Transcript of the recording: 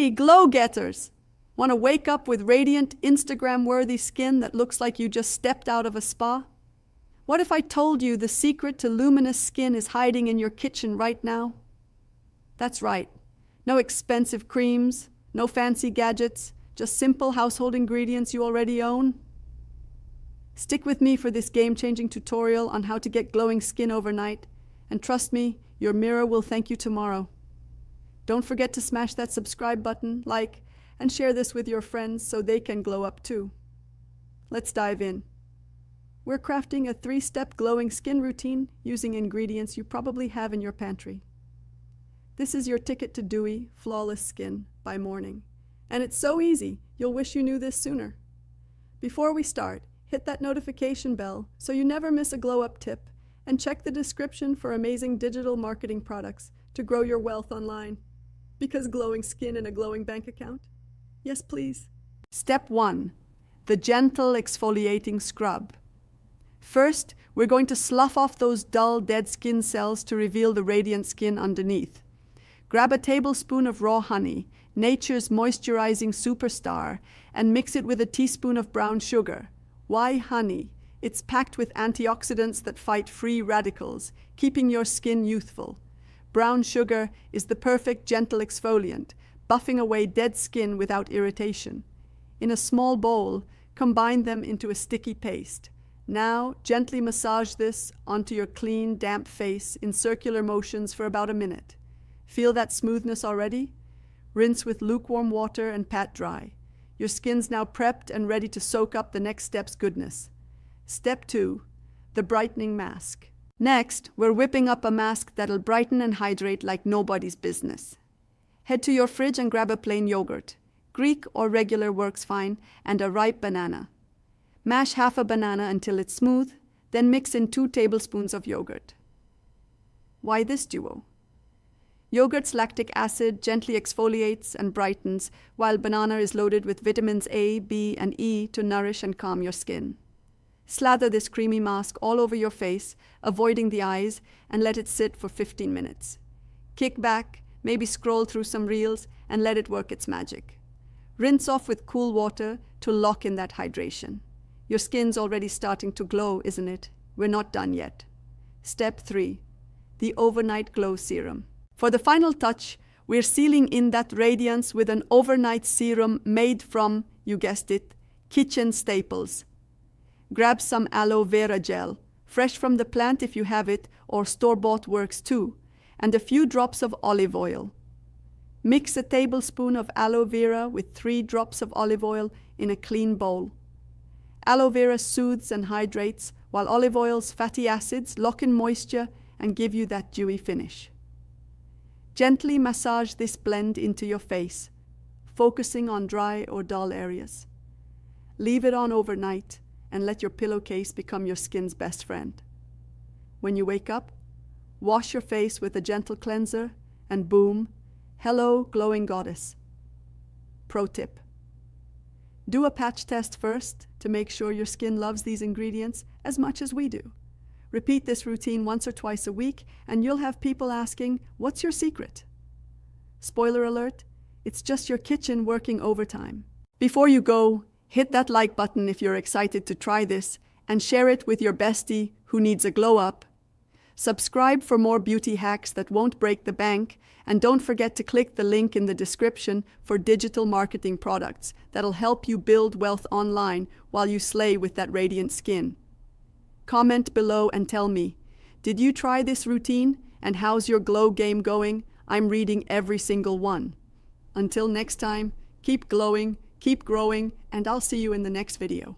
Hey, glow-getters! Want to wake up with radiant, Instagram-worthy skin that looks like you just stepped out of a spa? What if I told you the secret to luminous skin is hiding in your kitchen right now? That's right. No expensive creams, no fancy gadgets, just simple household ingredients you already own. Stick with me for this game-changing tutorial on how to get glowing skin overnight, and trust me, your mirror will thank you tomorrow. Don't forget to smash that subscribe button, like, and share this with your friends so they can glow up too. Let's dive in. We're crafting a 3-step glowing skin routine using ingredients you probably have in your pantry. This is your ticket to dewy, flawless skin by morning. And it's so easy, you'll wish you knew this sooner. Before we start, hit that notification bell so you never miss a glow-up tip, and check the description for amazing digital marketing products to grow your wealth online. Because glowing skin and a glowing bank account? Yes, please. Step 1. The gentle exfoliating scrub. First, we're going to slough off those dull, dead skin cells to reveal the radiant skin underneath. Grab a tablespoon of raw honey, nature's moisturizing superstar, and mix it with a teaspoon of brown sugar. Why honey? It's packed with antioxidants that fight free radicals, keeping your skin youthful. Brown sugar is the perfect gentle exfoliant, buffing away dead skin without irritation. In a small bowl, combine them into a sticky paste. Now, gently massage this onto your clean, damp face in circular motions for about a minute. Feel that smoothness already? Rinse with lukewarm water and pat dry. Your skin's now prepped and ready to soak up the next step's goodness. Step 2. The brightening mask. Next, we're whipping up a mask that'll brighten and hydrate like nobody's business. Head to your fridge and grab a plain yogurt. Greek or regular works fine, and a ripe banana. Mash half a banana until it's smooth, then mix in 2 tablespoons of yogurt. Why this duo? Yogurt's lactic acid gently exfoliates and brightens, while banana is loaded with vitamins A, B, and E to nourish and calm your skin. Slather this creamy mask all over your face, avoiding the eyes, and let it sit for 15 minutes. Kick back, maybe scroll through some reels, and let it work its magic. Rinse off with cool water to lock in that hydration. Your skin's already starting to glow, isn't it? We're not done yet. Step 3. The overnight glow serum. For the final touch, we're sealing in that radiance with an overnight serum made from, you guessed it, kitchen staples. Grab some aloe vera gel, fresh from the plant if you have it, or store-bought works too, and a few drops of olive oil. Mix a tablespoon of aloe vera with 3 drops of olive oil in a clean bowl. Aloe vera soothes and hydrates, while olive oil's fatty acids lock in moisture and give you that dewy finish. Gently massage this blend into your face, focusing on dry or dull areas. Leave it on overnight and let your pillowcase become your skin's best friend. When you wake up, wash your face with a gentle cleanser and boom, hello, glowing goddess. Pro tip. Do a patch test first to make sure your skin loves these ingredients as much as we do. Repeat this routine once or twice a week and you'll have people asking, what's your secret? Spoiler alert, it's just your kitchen working overtime. Before you go, hit that like button if you're excited to try this and share it with your bestie who needs a glow up. Subscribe for more beauty hacks that won't break the bank, and don't forget to click the link in the description for digital marketing products that'll help you build wealth online while you slay with that radiant skin. Comment below and tell me, did you try this routine and how's your glow game going? I'm reading every single one. Until next time, keep glowing, keep growing, and I'll see you in the next video.